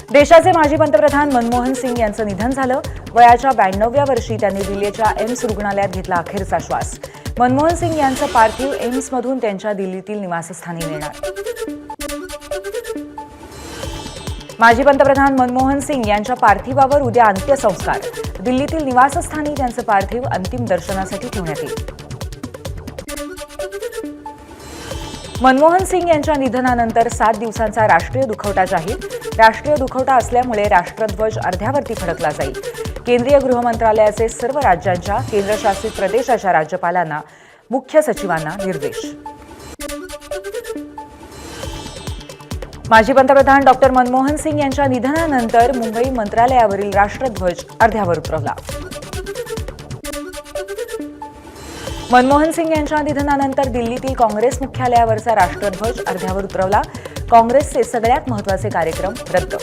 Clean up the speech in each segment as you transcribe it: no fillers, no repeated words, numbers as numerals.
देशाचे माजी पंतप्रधान मनमोहन सिंग यांचं निधन झालं. वयाच्या 92व्या वर्षी त्यांनी दिल्लीच्या एम्स रुग्णालयात घेतला अखेरचा श्वास. मनमोहन सिंग यांचं पार्थिव एम्समधून त्यांच्या दिल्लीतील निवासस्थानी नेणार. माजी पंतप्रधान मनमोहन सिंग यांच्या पार्थिवावर उद्या अंत्यसंस्कार. दिल्लीतील निवासस्थानी त्यांचं पार्थिव अंतिम दर्शनासाठी ठेवण्यात येईल. मनमोहन सिंग यांच्या निधनानंतर 7 दिवसांचा राष्ट्रीय दुखवटा जाहीर. राष्ट्रीय दुखवटा असल्यामुळे राष्ट्रध्वज अर्ध्यावरती फडकला जाईल. केंद्रीय गृह मंत्रालयाचे सर्व राज्यांच्या केंद्रशासित प्रदेशाच्या राज्यपालांना, मुख्य सचिवांना निर्देश. माजी पंतप्रधान डॉक्टर मनमोहन सिंग यांच्या निधनानंतर मुंबई मंत्रालयावरील राष्ट्रध्वज अर्ध्यावर उतरवला. मनमोहन सिंग यांच्या निधनानंतर दिल्लीतील काँग्रेस मुख्यालयावरचा राष्ट्रध्वज अर्ध्यावर उतरवला. काँग्रेसचे सगळ्यात महत्त्वाचे कार्यक्रम रद्द.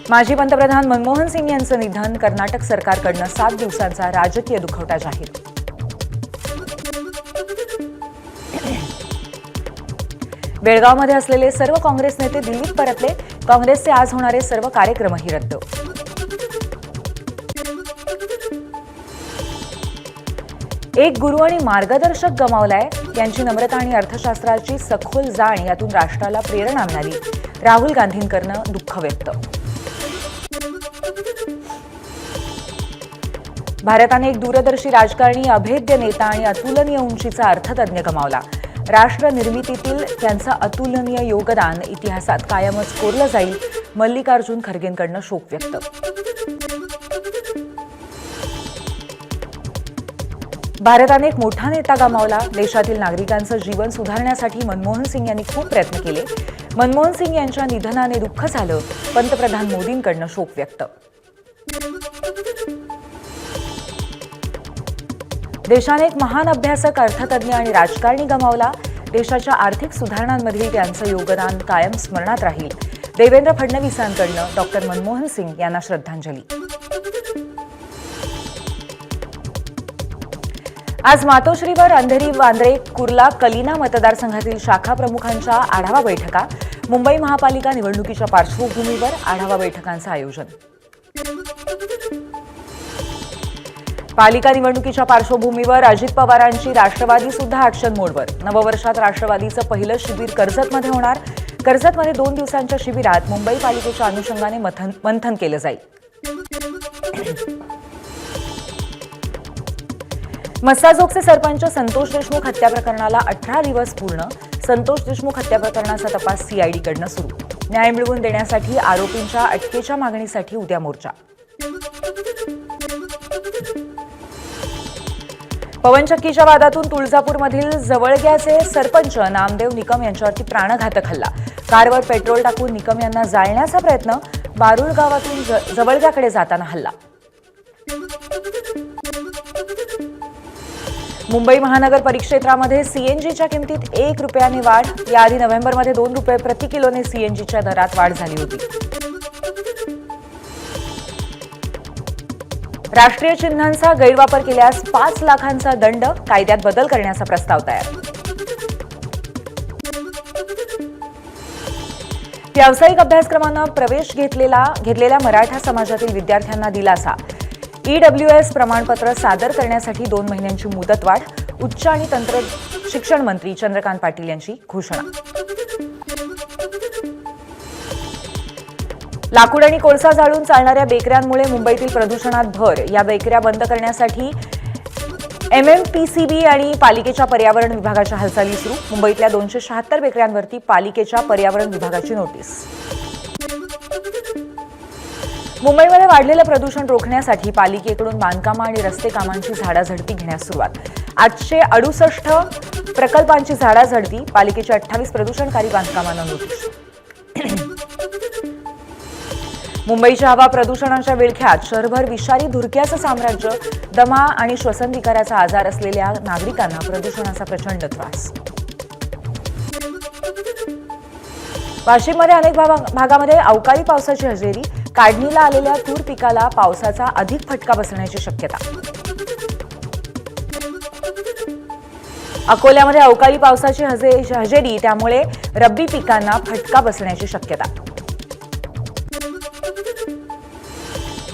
माजी पंतप्रधान मनमोहन सिंग यांचं निधन. कर्नाटक सरकारकडून 7 दिवसांचा राजकीय दुखवटा जाहीर. बेळगावमध्ये असलेले सर्व काँग्रेस नेते दिल्लीत परतले. काँग्रेसचे आज होणारे सर्व कार्यक्रमही रद्द. एक गुरु आणि मार्गदर्शक गमावलाय. त्यांची नम्रता आणि अर्थशास्त्राची सखोल जाण यातून राष्ट्राला प्रेरणा मिळाली. राहुल गांधींकरनं दुःख व्यक्त. भारताने एक दूरदर्शी राजकारणी, अभेद्य नेता आणि अतुलनीय उंचीचा अर्थतज्ञ गमावला. राष्ट्र निर्मितीतील त्यांचं अतुलनीय योगदान इतिहासात कायमच कोरलं जाईल. मल्लिकार्जुन खरगेंकडनं शोक व्यक्त. भारताने एक मोठा नेता गमावला. देशातील नागरिकांचं जीवन सुधारण्यासाठी मनमोहन सिंग यांनी खूप प्रयत्न केले. मनमोहन सिंग यांच्या निधनाने दुःख झालं. पंतप्रधान मोदींकडनं शोक व्यक्त. देशाने एक महान अभ्यासक, अर्थतज्ञ आणि राजकारणी गमावला. देशाच्या आर्थिक सुधारणांमधील त्यांचं योगदान कायम स्मरणात राहील. देवेंद्र फडणवीसांकडनं डॉक्टर मनमोहन सिंग यांना श्रद्धांजली. आज मातोश्रीवर अंधेरी, वांद्रे, कुर्ला, कलिना मतदारसंघातील शाखा प्रमुखांच्या आढावा बैठका. मुंबई महापालिका निवडणुकीच्या पार्श्वभूमीवर आढावा बैठकांचं आयोजन. पालिका निवडणुकीच्या पार्श्वभूमीवर अजित पवारांची राष्ट्रवादी सुद्धा ऍक्शन मोडवर. नववर्षात राष्ट्रवादीचं पहिलं शिबिर कर्जतमध्ये होणार. कर्जतमध्ये 2 दिवसांच्या शिबिरात मुंबई पालिकेच्या अनुषंगाने मंथन केलं जाईल. मस्साजोगचे सरपंच संतोष देशमुख हत्या प्रकरणाला 18 दिवस पूर्ण. संतोष देशमुख हत्या प्रकरणाचा तपास सीआयडीकडनं सुरू. न्याय मिळवून देण्यासाठी आरोपींच्या अटकेच्या मागणीसाठी उद्या मोर्चा. पवनचक्कीच्या वादातून तुळजापूरमधील जवळग्याचे सरपंच नामदेव निकम यांच्यावरती प्राणघातक हल्ला. कारवर पेट्रोल टाकून निकम यांना जाळण्याचा प्रयत्न. बारूळ गावातून जवळग्याकडे जाताना हल्ला. मुंबई महानगर परिक्षेत्रामध्ये सीएनजीच्या किमतीत 1 रुपयाने वाढ. याआधी नोव्हेंबरमध्ये 2 रुपये प्रति किलोने सीएनजीच्या दरात वाढ झाली होती. राष्ट्रीय चिन्हांचा गैरवापर केल्यास 5 लाखांचा दंड. कायद्यात बदल करण्याचा प्रस्ताव तयार. व्यावसायिक अभ्यासक्रमांना प्रवेश घेतलेल्या मराठा समाजातील विद्यार्थ्यांना दिलासा. EWS प्रमाणपत्र सादर करण्यासाठी 2 महिन्यांची मुदतवाढ. उच्च आणि तंत्र शिक्षण मंत्री चंद्रकांत पाटील यांची घोषणा. लाकूड आणि कोळसा जाळून चालणाऱ्या बेकऱ्यांमुळे मुंबईतील प्रदूषणात भर. या बेकऱ्या बंद करण्यासाठी MMPCB आणि पालिकेच्या पर्यावरण विभागाच्या हालचाली सुरू. मुंबईतल्या 276 बेकऱ्यांवरती पालिकेच्या पर्यावरण विभागाची नोटीस. मुंबईमध्ये वाढलेलं प्रदूषण रोखण्यासाठी पालिकेकडून बांधकामं आणि रस्ते कामांची झाडाझडती घेण्यास सुरुवात. 868 प्रकल्पांची झाडाझडती. पालिकेच्या 28 प्रदूषणकारी बांधकामांना नोटीस. मुंबईच्या हवा प्रदूषणाच्या विळख्यात. शहरभर विषारी धुरक्याचं साम्राज्य. दमा आणि श्वसन विकाराचा आजार असलेल्या नागरिकांना प्रदूषणाचा प्रचंड त्रास. वाशिममध्ये अनेक भागामध्ये अवकाळी पावसाची हजेरी. काढणीला आलेल्या तूर पिकाला पावसाचा अधिक फटका बसण्याची शक्यता. अकोल्यामध्ये अवकाळी पावसाची हजेरी, त्यामुळे रब्बी पिकांना फटका बसण्याची शक्यता.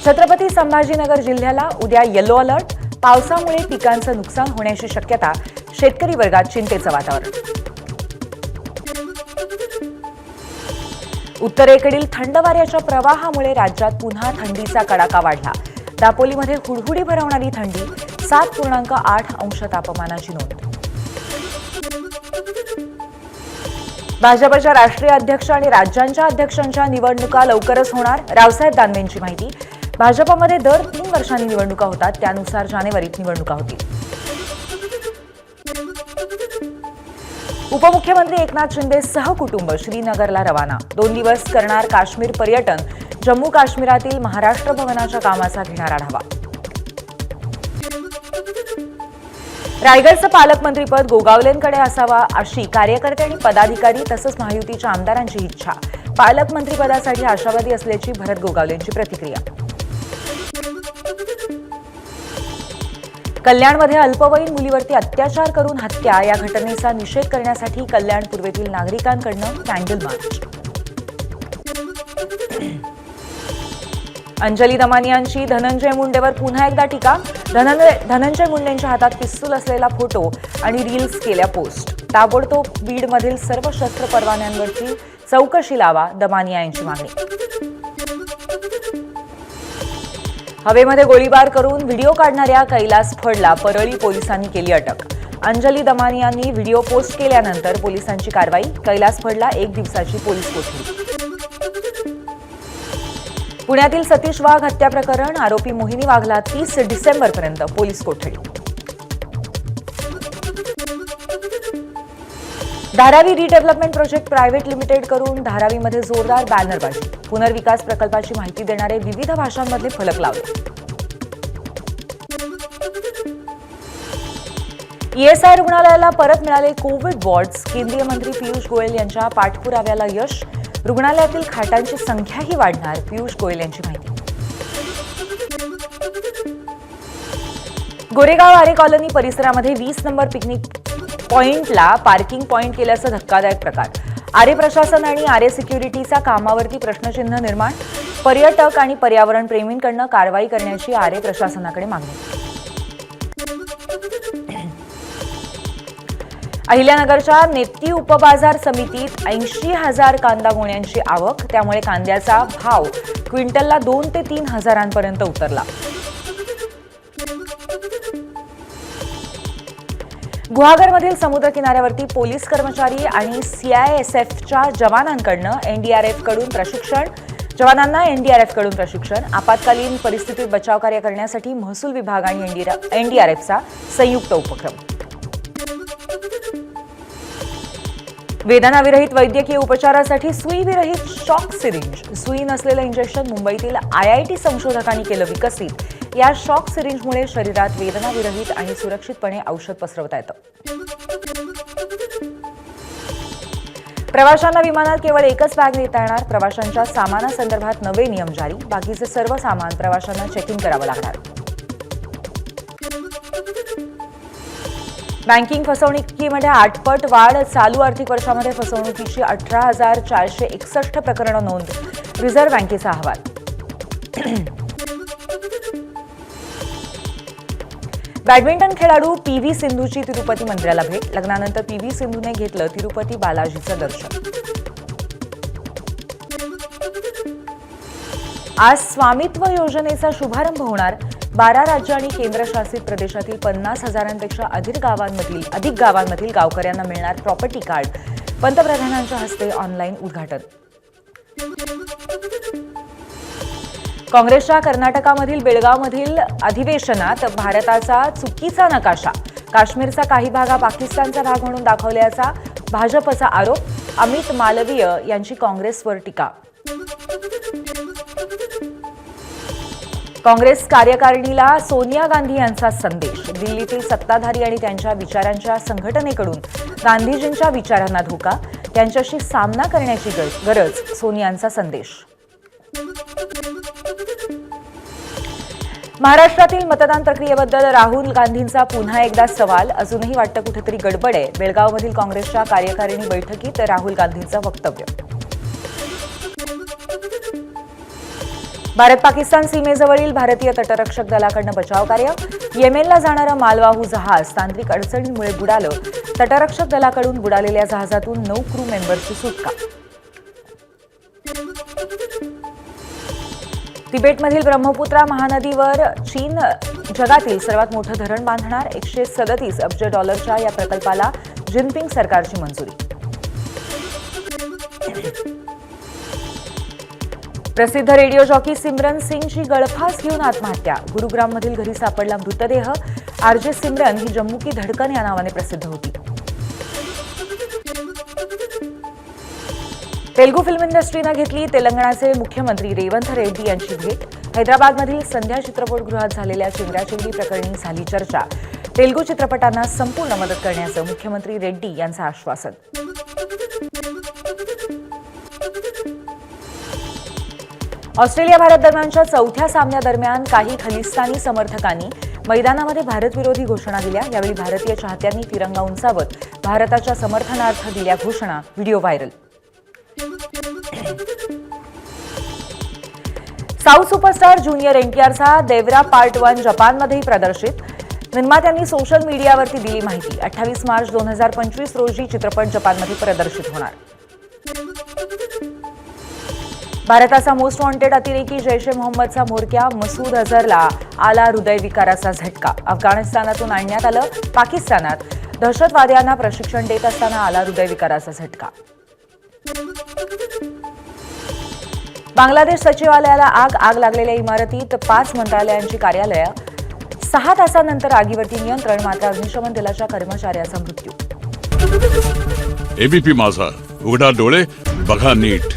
छत्रपती संभाजीनगर जिल्ह्याला उद्या येलो अलर्ट. पावसामुळे पिकांचं नुकसान होण्याची शक्यता. शेतकरी वर्गात चिंतेचं वातावरण. उत्तरेकडील थंड वाऱ्याच्या प्रवाहामुळे राज्यात पुन्हा थंडीचा कडाका वाढला. दापोलीमध्ये हुडहुडी भरवणारी थंडी. 7.8 अंश तापमानाची नोंद. भाजपच्या राष्ट्रीय अध्यक्ष आणि राज्यांच्या अध्यक्षांच्या निवडणुका लवकरच होणार. रावसाहेब दानवेंची माहिती. भाजपमध्ये दर 3 वर्षांनी निवडणुका होतात, त्यानुसार जानेवारीत निवडणुका होतील. उपमुख्यमंत्री एकनाथ शिंदे सहकुटुंब श्रीनगरला रवाना. 2 दिवस करणार काश्मीर पर्यटन. जम्मू काश्मीरातील महाराष्ट्र भवनाच्या कामाचा घेणार आढावा. रायगडचं पालकमंत्रीपद गोगावलेंकडे असावा अशी कार्यकर्ते आणि पदाधिकारी तसंच महायुतीच्या आमदारांची इच्छा. पालकमंत्रीपदासाठी आशावादी असल्याची भरत गोगावलेंची प्रतिक्रिया. कल्याणमध्ये अल्पवयीन मुलीवरती अत्याचार करून हत्या या घटनेचा निषेध करण्यासाठी कल्याण पूर्वेतील नागरिकांकडून कॅन्डल मार्च. अंजली दमानियांची धनंजय मुंडेवर पुन्हा एकदा टीका. धनंजय मुंडेंच्या हातात पिस्तूल असलेला फोटो आणि रील्स केल्या पोस्ट. ताबडतोब बीडमधील सर्व शस्त्र परवान्यांवरची चौकशी लावा, दमानिया यांची मागणी. हवेमध्ये गोळीबार करून व्हिडिओ काढणाऱ्या कैलास फडला परळी पोलिसांनी केली अटक. अंजली दमानियांनी व्हिडिओ पोस्ट केल्यानंतर पोलिसांची कारवाई. कैलास फडला 1 दिवसाची पोलीस कोठडी. पुण्यातील सतीश वाघ हत्या प्रकरण. आरोपी मोहिनी वाघला 30 डिसेंबरपर्यंत पोलीस कोठडी. Dharavi redevelopment project private limited करून धारावीमध्ये जोरदार बॅनरबाजी. पुनर्विकास प्रकल्पाची माहिती देणारे विविध भाषांमधले फलक लावले. ईएसआय रुग्णालयाला परत मिळाले कोविड वॉर्ड्स. केंद्रीय मंत्री पियुष गोयल यांच्या पाठपुराव्याला यश. रुग्णालयातील खाटांची संख्याही वाढणार. पियुष गोयल यांची माहिती. गोरेगाव आरे कॉलनी परिसरामध्ये 20 नंबर पिकनिक पॉइंटला पार्किंग पॉइंट केल्याचा धक्कादायक प्रकार. आरे प्रशासन आणि आरे सिक्युरिटीचा कामावरती प्रश्नचिन्ह निर्माण. पर्यटक आणि पर्यावरण प्रेमींकडून कारवाई करण्याची आरे प्रशासनाकडे मागणी. अहिल्यानगरच्या नेप्ती उपबाजार समितीत 80,000 कांदा गोण्यांची आवक. त्यामुळे कांद्याचा भाव क्विंटलला 2 ते 3 हजारांपर्यंत उतरला. गुहागरमधील समुद्र किनाऱ्यावरती पोलीस कर्मचारी आणि सीआयएसएफच्या जवानांकडून एनडीआरएफकडून प्रशिक्षण. जवानांना एनडीआरएफकडून प्रशिक्षण. आपत्कालीन परिस्थितीत बचावकार्य करण्यासाठी महसूल विभाग आणि एनडीआरएफचा संयुक्त उपक्रम. वेदनाविरहित वैद्यकीय उपचारासाठी सुईविरहित शॉक सिरिंज. सुई नसलेलं इंजेक्शन मुंबईतील आयआयटी संशोधकांनी केलं विकसित. या शॉक सिरिंजमुळे शरीरात वेदनाविरहित आणि सुरक्षितपणे औषध पसरवता येतं. प्रवाशांना विमानात केवळ एकच बॅग नेता येणार. प्रवाशांच्या सामानासंदर्भात नवे नियम जारी. बाकीचे सर्व सामान प्रवाशांना चेकिंग करावं लागणार. बँकिंग फसवणुकीमध्ये 8 पट वाढ. चालू आर्थिक वर्षामध्ये फसवणुकीची 18,461 प्रकरणं नोंद. रिझर्व्ह बँकेचा अहवाल. बॅडमिंटन खेळाडू पी.व्ही. सिंधूची तिरुपती मंदिराला भेट. लग्नानंतर पी.व्ही. सिंधूने घेतलं तिरुपती बालाजीचं दर्शन. आज स्वामित्व योजनेचा शुभारंभ होणार. 12 राज्य आणि केंद्रशासित प्रदेशातील 50,000पेक्षा अधिक गावांमधील गावकऱ्यांना मिळणार प्रॉपर्टी कार्ड. पंतप्रधानांच्या हस्ते ऑनलाईन उद्घाटन. काँग्रेसच्या कर्नाटकामधील बेळगावमधील अधिवेशनात भारताचा चुकीचा नकाशा. काश्मीरचा काही भाग पाकिस्तानचा भाग म्हणून दाखवल्याचा भाजपचा आरोप. अमित मालवीय यांची काँग्रेसवर टीका. काँग्रेस कार्यकारिणीला सोनिया गांधी यांचा संदेश. दिल्लीतील सत्ताधारी आणि त्यांच्या विचारांच्या संघटनेकडून गांधीजींच्या विचारांना धोका. त्यांच्याशी सामना करण्याची गरज. सोनियांचा संदेश. महाराष्ट्रातील मतदान प्रक्रियेबद्दल राहुल गांधींचा पुन्हा एकदा सवाल. अजूनही वाटतं कुठेतरी गडबड आहे. बेळगावमधील काँग्रेसच्या कार्यकारिणी बैठकीत राहुल गांधींचं वक्तव्य. भारत पाकिस्तान सीमेजवळील भारतीय तटरक्षक दलाकडनं बचाव कार्य. येमेनला जाणारं मालवाहू जहाज तांत्रिक अडचणींमुळे बुडालं. तटरक्षक दलाकडून बुडालेल्या जहाजातून 9 क्रू मेंबर्सची सुटका. तिबेटमधील ब्रह्मपुत्रा महानदीवर चीन जगातील सर्वात मोठं धरण बांधणार. $137 अब्ज या प्रकल्पाला जिनपिंग सरकारची मंजुरी. प्रसिद्ध रेडिओ जॉकी सिमरन सिंगची गळफास घेऊन आत्महत्या. गुरुग्राममधील घरी सापडला मृतदेह. आरजे सिमरन ही जम्मू की धडकन या नावाने प्रसिद्ध होती. तेलुगू फिल्म इंडस्ट्रीनं घेतली तेलंगणाचे मुख्यमंत्री रेवंत रेड्डी यांची भेट. हैदराबादमधील संध्या चित्रपटगृहात झालेल्या चेंगराचेंगरी प्रकरणी झाली चर्चा. तेलुगू चित्रपटांना संपूर्ण मदत करण्याचं मुख्यमंत्री रेड्डी यांचं आश्वासन. ऑस्ट्रेलिया भारत दरम्यानच्या चौथ्या सामन्यादरम्यान काही खलिस्तानी समर्थकांनी मैदानामध्ये भारतविरोधी घोषणा दिल्या. यावेळी भारतीय चाहत्यांनी तिरंगा उंचावत भारताच्या समर्थनार्थ दिल्या घोषणा. Video viral. South superstar junior Devara देवरा पार्ट 1 जपानमध्येही प्रदर्शित. निर्मात्यांनी सोशल मीडियावरती दिली माहिती. 28 मार्च 2025 रोजी चित्रपट जपानमध्ये प्रदर्शित होणार. भारताचा मोस्ट वॉन्टेड अतिरेकी जैश ए मोहम्मदचा म्होरक्या मसूद अझहरला आला हृदयविकाराचा झटका. अफगाणिस्तानातून आणण्यात आलं. पाकिस्तानात दहशतवाद्यांना प्रशिक्षण देत असताना आला हृदयविकाराचा झटका. बांगलादेश सचिवालयाला आग लागलेल्या इमारतीत 5 मंत्रालयांची कार्यालयं. 6 तासांनंतर आगीवरती नियंत्रण. मात्र अग्निशमन दलाच्या कर्मचाऱ्याचा मृत्यू. एबीपी माझा, उघडा डोळे बघा नीट.